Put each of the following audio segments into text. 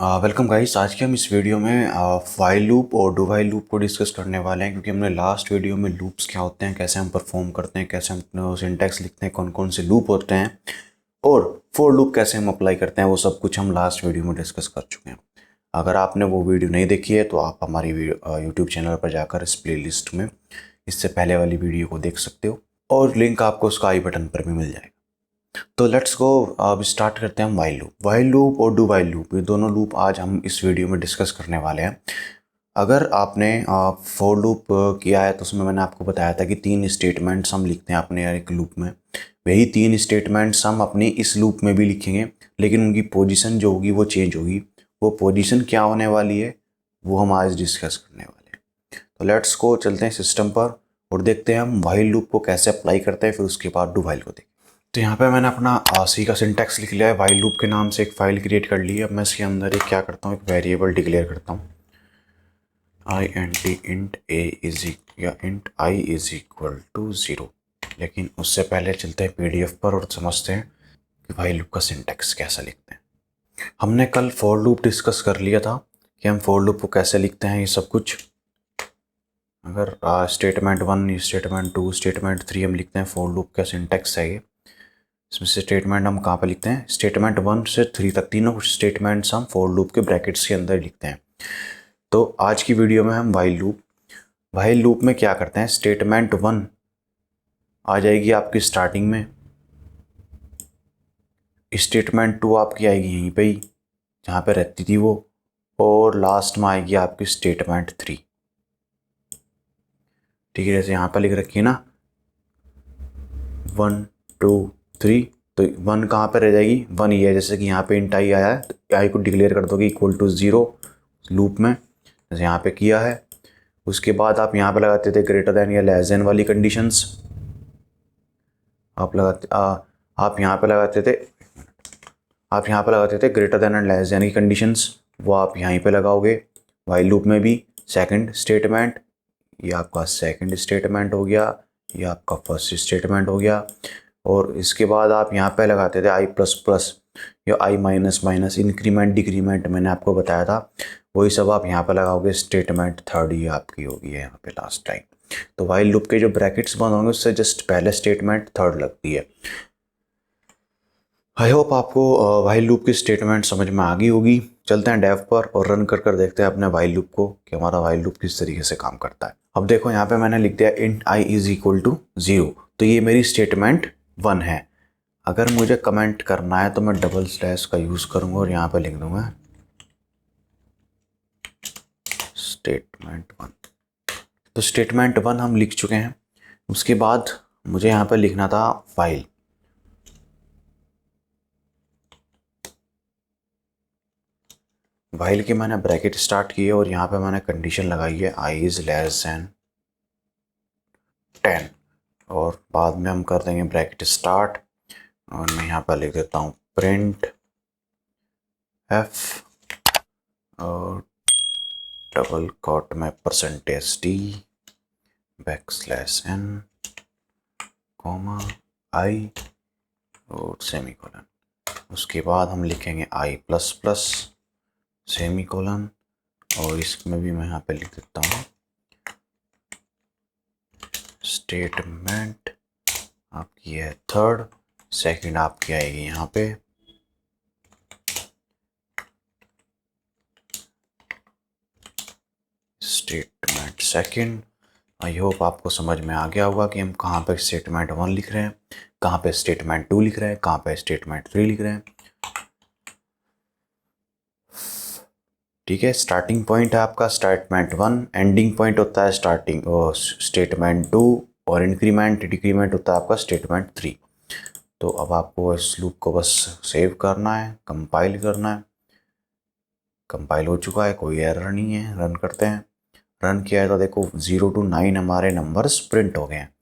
Welcome guys. आज के हम इस वीडियो में व्हाइल लूप और डू व्हाइल लूप को डिस्कस करने वाले हैं, क्योंकि हमने लास्ट वीडियो में लूप्स क्या होते हैं, कैसे हम परफॉर्म करते हैं, कैसे हम सिंटैक्स लिखते हैं, कौन कौन से लूप होते हैं और फोर लूप कैसे हम अप्लाई करते हैं, वो सब कुछ हम लास्ट वीडियो में डिस्कस कर चुके हैं। अगर आपने वो वीडियो नहीं देखी है तो आप हमारी यूट्यूब चैनल पर जाकर इस प्ले लिस्ट में इससे पहले वाली वीडियो को देख सकते हो और लिंक आपको उसका आई बटन पर भी मिल जाएगा। तो लेट्स गो, अब स्टार्ट करते हैं हम वाइल लूप और डू वाइल लूप, ये दोनों लूप आज हम इस वीडियो में डिस्कस करने वाले हैं। अगर आपने फोर लूप किया है तो उसमें मैंने आपको बताया था कि 3 स्टेटमेंट्स हम लिखते हैं अपने एक लूप में। वही 3 स्टेटमेंट्स हम अपनी इस लूप में भी लिखेंगे, लेकिन उनकी पोजीशन जो होगी वो चेंज होगी। वो पोजीशन क्या होने वाली है वो हम आज डिस्कस करने वाले हैं। तो लेट्स को चलते हैं सिस्टम पर और देखते हैं हम वाइल लूप को कैसे अप्लाई करते हैं, फिर उसके बाद डू वाइल को देखते हैं। तो यहाँ पे मैंने अपना सी का सिंटैक्स लिख लिया है। वाइल लूप के नाम से एक फाइल क्रिएट कर ली है। अब मैं इसके अंदर एक क्या करता हूँ, एक वेरिएबल डिक्लेयर करता हूँ int a या int I is equal to 0। लेकिन उससे पहले चलते हैं PDF पर और समझते हैं कि वाइल लूप का सिंटैक्स कैसा लिखते हैं। हमने कल फॉर लूप डिस्कस कर लिया था कि हम फॉर लूप को कैसे लिखते हैं, ये सब कुछ। अगर स्टेटमेंट 1, स्टेटमेंट 2, स्टेटमेंट 3 हम लिखते हैं, फॉर लूप का सिंटैक्स है ये। इसमें से स्टेटमेंट हम कहाँ पे लिखते हैं, स्टेटमेंट 1 से 3 तक तीनों स्टेटमेंट्स हम फॉर लूप के ब्रैकेट्स के अंदर लिखते हैं। तो आज की वीडियो में हम वाइल लूप में क्या करते हैं, स्टेटमेंट 1 आ जाएगी आपकी स्टार्टिंग में, स्टेटमेंट 2 आपकी आएगी यहीं पे ही जहाँ पे रहती थी वो, और लास्ट में आएगी आपकी स्टेटमेंट 3। ठीक है, जैसे यहाँ पर लिख रखी है ना 1 2 3, तो 1 कहाँ पे रह जाएगी, 1 ही है। जैसे कि यहाँ पे इंट आई आया है तो आई को डिक्लेयर कर दोगे इक्वल टू 0 लूप में, जैसे यहाँ पे किया है। उसके बाद आप यहाँ पे लगाते थे ग्रेटर देन या लेस देन वाली कंडीशंस। आप यहाँ पे लगाते थे greater than and less than की कंडीशंस, वो आप यहीं पे लगाओगे वाइल लूप में भी। सेकंड स्टेटमेंट, ये आपका सेकंड स्टेटमेंट हो गया, ये आपका फर्स्ट स्टेटमेंट हो गया। और इसके बाद आप यहाँ पे लगाते थे आई प्लस प्लस या आई माइनस माइनस, इंक्रीमेंट डिक्रीमेंट मैंने आपको बताया था, वही सब आप यहाँ पे लगाओगे। स्टेटमेंट 3 ये आपकी होगी है यहाँ पे लास्ट टाइम। तो वाइल लूप के जो ब्रैकेट्स बंद होंगे उससे जस्ट पहले स्टेटमेंट 3 लगती है। आई होप आपको वाइल लूप की स्टेटमेंट समझ में आ गई होगी। चलते हैं डेव पर और रन कर देखते हैं अपने वाइल लूप को कि हमारा वाइल लूप किस तरीके से काम करता है। अब देखो यहाँ पे मैंने लिख दिया int I is equal to 0, तो ये मेरी स्टेटमेंट 1 है। अगर मुझे कमेंट करना है तो मैं डबल स्लैश का यूज़ करूँगा और यहाँ पे लिख दूंगा स्टेटमेंट 1। तो स्टेटमेंट 1 हम लिख चुके हैं। उसके बाद मुझे यहाँ पे लिखना था वाइल। वाइल के मैंने ब्रैकेट स्टार्ट किए और यहाँ पे मैंने कंडीशन लगाई है आई इज लेस देन 10, और बाद में हम कर देंगे ब्रैकेट स्टार्ट और मैं यहाँ पर लिख देता हूँ प्रिंट एफ और डबल कोट में %d बैकस्लैश n कॉमा आई और सेमीकोलन। उसके बाद हम लिखेंगे आई प्लस प्लस सेमीकोलन, और इसमें भी मैं यहाँ पे लिख देता हूँ स्टेटमेंट आपकी है 3rd, सेकंड आपकी आएगी यहाँ पे स्टेटमेंट 2nd। आई होप आपको समझ में आ गया होगा कि हम कहाँ पे स्टेटमेंट 1 लिख रहे हैं, कहाँ पे स्टेटमेंट 2 लिख रहे हैं, कहाँ पे स्टेटमेंट 3 लिख रहे हैं। ठीक है, स्टार्टिंग पॉइंट है आपका स्टेटमेंट 1, एंडिंग पॉइंट होता है स्टार्टिंग और स्टेटमेंट 2, और इंक्रीमेंट डिक्रीमेंट होता है आपका स्टेटमेंट 3। तो अब आपको इस लूप को बस सेव करना है, कंपाइल करना है। कंपाइल हो चुका है, कोई एरर नहीं है। रन करते हैं। रन किया है तो देखो 0 to 9 हमारे नंबर्स प्रिंट हो गए हैं।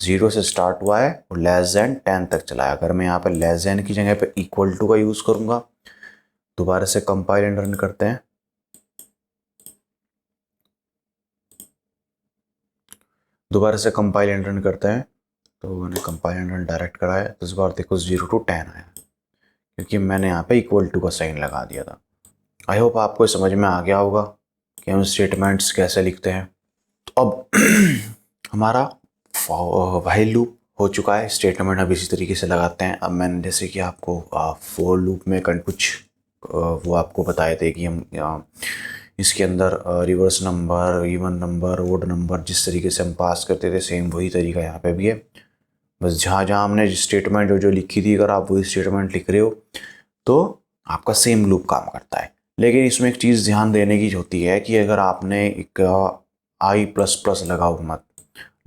0 से स्टार्ट हुआ है और लेस देन 10 तक चला है। अगर मैं यहाँ पे लेस देन की जगह पे इक्वल टू का यूज़ करूँगा, दोबारा से कंपाइल एंड रन करते हैं। दोबारा से कंपाइल एंड रन करते हैं, तो मैंने कंपाइल एंड रन डायरेक्ट कराया तो इस बार देखो 0 to 10 आया, क्योंकि मैंने यहाँ पे इक्वल टू का साइन लगा दिया था। आई होप आपको समझ में आ गया होगा कि हम स्टेटमेंट्स कैसे लिखते हैं। तो अब हमारा व्हाइल लूप हो चुका है, स्टेटमेंट अब इसी तरीके से लगाते हैं। अब मैंने जैसे कि आपको फॉर लूप में कुछ वो आपको बताए थे कि हम इसके अंदर reverse number, even number, odd number जिस तरीके से हम पास करते थे, सेम वही तरीका यहाँ पे भी है। बस जहाँ जहाँ हमने स्टेटमेंट जो लिखी थी, अगर आप वही स्टेटमेंट लिख रहे हो तो आपका सेम लूप काम करता है। लेकिन इसमें एक चीज़ ध्यान देने की होती है कि अगर आपने एक आई प्लस प्लस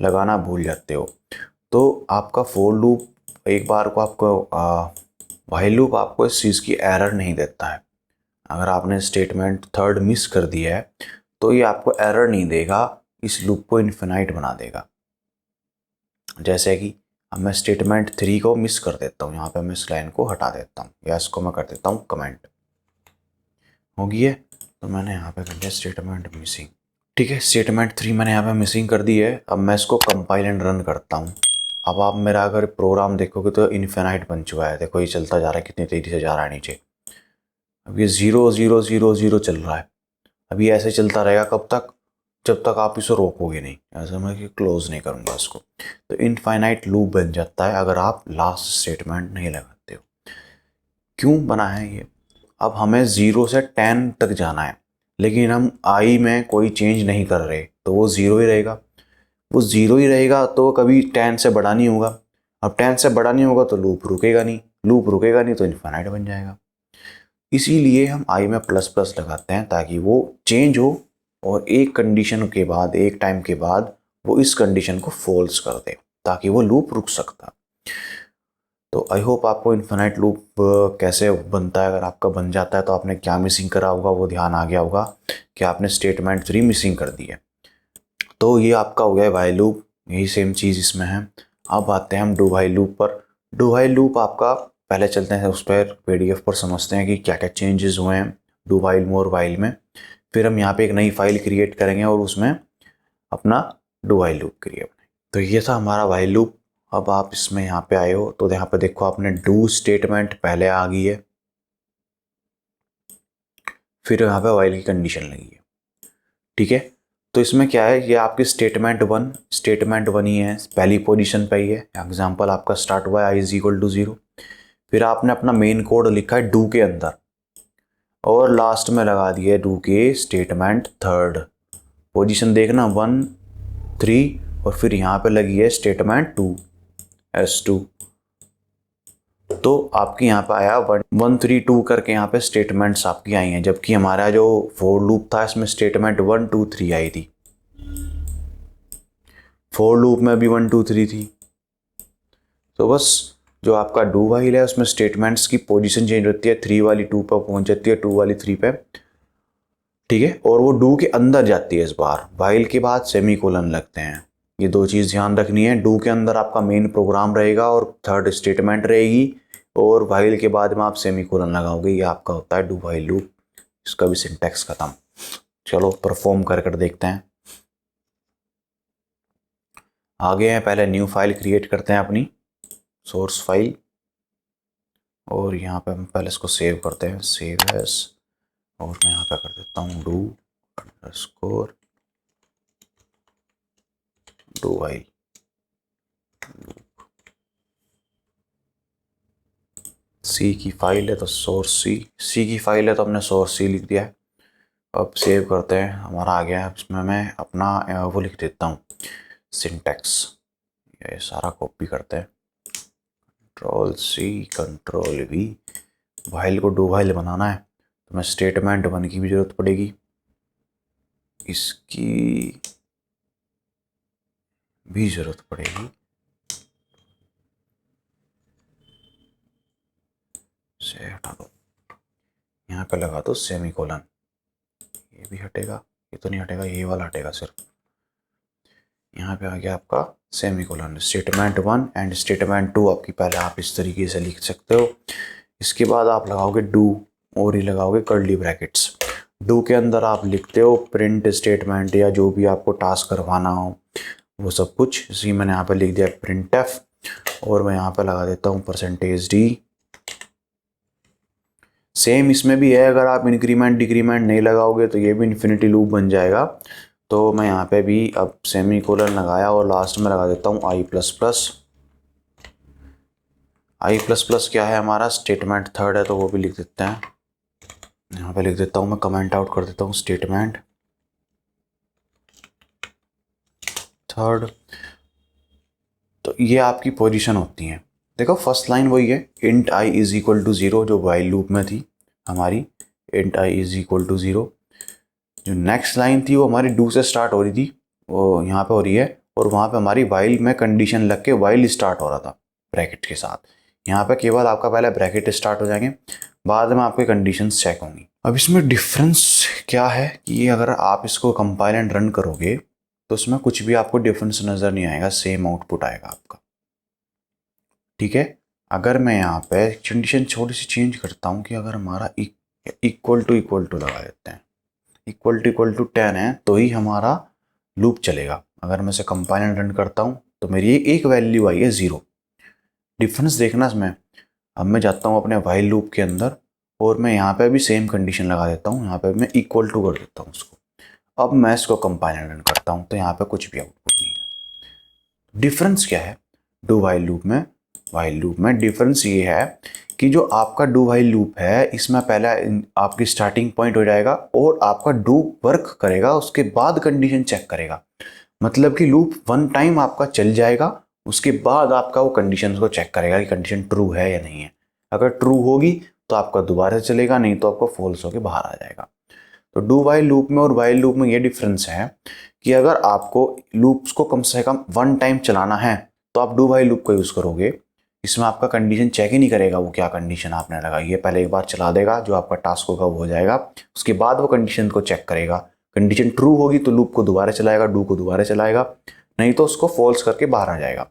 लगाना भूल जाते हो तो आपका फोर लूप एक बार को आपको व्हाइल लूप आपको इस चीज़ की एरर नहीं देता है। अगर आपने स्टेटमेंट थर्ड मिस कर दिया है तो ये आपको एरर नहीं देगा, इस लूप को इन्फिनाइट बना देगा। जैसे कि अब मैं स्टेटमेंट 3 को मिस कर देता हूँ, यहाँ पे मैं इस लाइन को हटा देता हूँ या इसको मैं कर देता हूँ कमेंट, हो गई है। तो मैंने यहाँ पे कर दिया स्टेटमेंट मिसिंग, ठीक है। स्टेटमेंट 3 मैंने यहाँ पे मिसिंग कर दी है। अब मैं इसको कंपाइल एंड रन करता हूँ। अब आप मेरा अगर प्रोग्राम देखोगे तो इन्फिनाइट बन चुका है, देखो ये चलता जा रहा है, कितनी तेज़ी से जा रहा है नीचे। अब ये 0 0 0 0 चल रहा है। अब ये ऐसे चलता रहेगा कब तक, जब तक आप इसे रोकोगे नहीं। ऐसा मैं कि क्लोज नहीं करूँगा इसको। तो इनफाइनाइट लूप बन जाता है अगर आप लास्ट स्टेटमेंट नहीं लगाते हो। क्यों बना है ये? अब हमें 0 से 10 तक जाना है, लेकिन हम आई में कोई चेंज नहीं कर रहे, तो वो 0 ही रहेगा। वो 0 ही रहेगा तो कभी 10 से बड़ा नहीं होगा। अब 10 से बड़ा नहीं होगा तो लूप रुकेगा नहीं, लूप रुकेगा नहीं तो इनफाइनाइट बन जाएगा। इसीलिए हम आई में प्लस प्लस लगाते हैं ताकि वो चेंज हो और एक कंडीशन के बाद, एक टाइम के बाद वो इस कंडीशन को फॉल्स कर दे ताकि वो लूप रुक सकता। तो आई होप आपको इन्फिनाइट लूप कैसे बनता है, अगर आपका बन जाता है तो आपने क्या मिसिंग करा होगा वो ध्यान आ गया होगा कि आपने स्टेटमेंट 3 मिसिंग कर दी है। तो ये आपका हो गया व्हाइल लूप, यही सेम चीज़ इसमें है। अब आते हैं हम डू व्हाइल लूप पर। डू व्हाइल लूप आपका, पहले चलते हैं उस पर PDF पर, समझते हैं कि क्या क्या चेंजेस हुए हैं डू व्हाइल में और व्हाइल में। फिर हम यहाँ पे एक नई फाइल क्रिएट करेंगे और उसमें अपना डू व्हाइल लूप क्रिएट। तो ये था हमारा व्हाइल लूप। अब आप इसमें यहाँ पे आए हो तो यहाँ पे देखो आपने डू स्टेटमेंट पहले आ गई है, फिर यहाँ पे व्हाइल की कंडीशन लगी है, ठीक है। तो इसमें क्या है, ये आपकी स्टेटमेंट वन ही है, पहली पोजीशन पे ही है। एग्जांपल आपका स्टार्ट हुआ है i=0। फिर आपने अपना मेन कोड लिखा है डू के अंदर और लास्ट में लगा दिया डू के स्टेटमेंट थर्ड। पोजीशन देखना 1 3 और फिर यहाँ पे लगी है स्टेटमेंट 2 S2। तो आपकी यहाँ पे आया 1 1 3 2 करके यहाँ पे स्टेटमेंट्स आपकी आई हैं, जबकि हमारा जो फोर लूप था इसमें स्टेटमेंट 1 2 3 आई थी। फोर लूप में भी 1 2 3 थी। तो बस जो आपका डू व्हाइल है उसमें स्टेटमेंट्स की पोजीशन चेंज होती है, 3 वाली 2 पर पहुंच जाती है, 2 वाली 3 पे, ठीक है। और वो डू के अंदर जाती है इस बार, व्हाइल के बाद सेमीकोलन लगते हैं। ये दो चीज़ ध्यान रखनी है, डू के अंदर आपका मेन प्रोग्राम रहेगा और थर्ड स्टेटमेंट रहेगी, और व्हाइल के बाद में आप सेमीकोलन लगाओगे। ये आपका होता है डू व्हाइल लूप। इसका भी सिंटैक्स खत्म। चलो परफॉर्म कर देखते हैं। आगे हैं, पहले न्यू फाइल क्रिएट करते हैं अपनी सोर्स फाइल, और यहाँ पे हम पहले इसको सेव करते हैं, सेव एज, और मैं यहाँ पे कर देता हूँ डू अंडरस्कोर डू व्हाइल। सी की फाइल है तो सोर्स सी की फाइल है तो हमने सोर्स सी लिख दिया है। अब सेव करते हैं, हमारा आ गया है। इसमें मैं अपना वो लिख देता हूँ सिंटैक्स, ये सारा कॉपी करते हैं, Ctrl+C Ctrl+V। व्हाइल को डू व्हाइल बनाना है तो मैं स्टेटमेंट 1 की भी जरूरत पड़ेगी, इसकी भी जरूरत पड़ेगी, से हटा दो, यहाँ पे लगा दो सेमीकोलन। ये भी हटेगा, ये तो नहीं हटेगा, ये वाला हटेगा सिर्फ। यहाँ पे आ गया आपका सेमीकोलन। स्टेटमेंट 1 एंड स्टेटमेंट 2 आपकी पहले आप इस तरीके से लिख सकते हो। इसके बाद आप लगाओगे डू और ही लगाओगे कर्ली ब्रैकेट्स। डू के अंदर आप लिखते हो प्रिंट स्टेटमेंट या जो भी आपको टास्क करवाना हो वो सब कुछ। इसी मैंने यहाँ पे लिख दिया printf, और मैं यहाँ पे लगा देता हूँ %d सेम इसमें भी है, अगर आप इंक्रीमेंट डिक्रीमेंट नहीं लगाओगे तो ये भी इन्फिनिटी लूप बन जाएगा। तो मैं यहाँ पे भी अब सेमी कोलन लगाया और लास्ट में लगा देता हूँ आई प्लस प्लस। आई प्लस प्लस क्या है, हमारा स्टेटमेंट थर्ड है, तो वो भी लिख देते हैं। यहाँ पे लिख देता हूँ मैं, कमेंट आउट कर देता हूँ स्टेटमेंट थर्ड। तो ये आपकी पोजीशन होती है। देखो फर्स्ट लाइन वही है, int I is equal to 0, जो वाइल लूप में थी हमारी, int I is equal to 0। जो नेक्स्ट लाइन थी वो हमारी डू से स्टार्ट हो रही थी, वो यहाँ पे हो रही है, और वहाँ पे हमारी वाइल में कंडीशन लग के वाइल स्टार्ट हो रहा था ब्रैकेट के साथ। यहाँ पे केवल आपका पहले ब्रैकेट स्टार्ट हो जाएंगे, बाद में आपकी कंडीशंस चेक होंगी। अब इसमें डिफरेंस क्या है कि अगर आप इसको कंपाइल एंड रन करोगे तो उसमें कुछ भी आपको डिफरेंस नज़र नहीं आएगा, सेम आउटपुट आएगा आपका। ठीक है, अगर मैं यहाँ पे कंडीशन थोड़ी सी चेंज करता हूँ कि अगर हमारा इक्वल टू लगा देते हैं, इक्वल टू 10 है तो ही हमारा लूप चलेगा। अगर मैं इसे कंपाइल एंड रन करता हूँ तो मेरी एक वैल्यू आई है 0। डिफरेंस देखना इसमें। अब मैं जाता हूँ अपने वाइल लूप के अंदर और मैं यहाँ पे भी सेम कंडीशन लगा देता हूँ, यहाँ पे मैं इक्वल टू कर देता हूँ उसको। अब मैं इसको कंपाइल एंड रन करता हूँ तो यहाँ पे कुछ भी आउटपुट नहीं है। डिफरेंस क्या है डू वाइल लूप में, वाइल लूप में डिफरेंस ये है कि जो आपका डू वाइल लूप है इसमें पहले आपकी स्टार्टिंग पॉइंट हो जाएगा और आपका डू वर्क करेगा, उसके बाद कंडीशन चेक करेगा। मतलब कि लूप वन टाइम आपका चल जाएगा, उसके बाद आपका वो कंडीशन को चेक करेगा कि कंडीशन ट्रू है या नहीं है। अगर ट्रू होगी तो आपका दोबारा चलेगा, नहीं तो आपका फॉल्स होकर बाहर आ जाएगा। तो डू वाइल लूप में और वाइल लूप में ये डिफरेंस है कि अगर आपको लूप्स को कम से कम वन टाइम चलाना है तो आप डू वाइल लूप का यूज़ करोगे। इसमें आपका कंडीशन चेक ही नहीं करेगा वो क्या कंडीशन आपने लगाई है, पहले एक बार चला देगा, जो आपका टास्क होगा वो हो जाएगा, उसके बाद वो कंडीशन को चेक करेगा। कंडीशन ट्रू होगी तो लूप को दोबारा चलाएगा, डू को दोबारा चलाएगा, नहीं तो उसको फॉल्स करके बाहर आ जाएगा।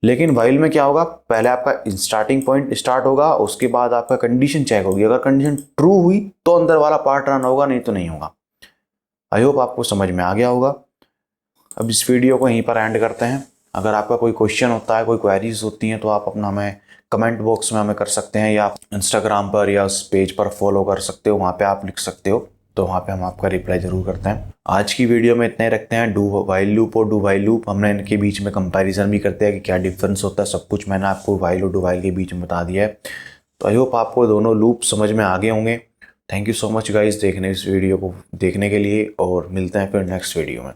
लेकिन वाइल में क्या होगा, पहले आपका स्टार्टिंग पॉइंट स्टार्ट होगा, उसके बाद आपका कंडीशन चेक होगी, अगर कंडीशन ट्रू हुई तो अंदर वाला पार्ट रन होगा, नहीं तो नहीं होगा। आई होप आपको समझ में आ गया होगा। अब इस वीडियो को यहीं पर एंड करते हैं। अगर आपका कोई क्वेश्चन होता है, कोई क्वेरीज होती हैं तो आप अपना हमें कमेंट बॉक्स में हमें कर सकते हैं, या इंस्टाग्राम पर या उस पेज पर फॉलो कर सकते हो, वहाँ पे आप लिख सकते हो, तो वहाँ पे हम आपका रिप्लाई ज़रूर करते हैं। आज की वीडियो में इतने रखते हैं। डू वाइल लूप और डू वाइल लूप, हमने इनके बीच में कंपैरिजन भी करते हैं कि क्या डिफरेंस होता है, सब कुछ मैंने आपको वाइल और डू वाइल के बीच में बता दिया है। तो आई होप आपको दोनों लूप समझ में आ गए होंगे। Thank you so much guys देखने इस वीडियो को देखने के लिए, और मिलते हैं फिर नेक्स्ट वीडियो में।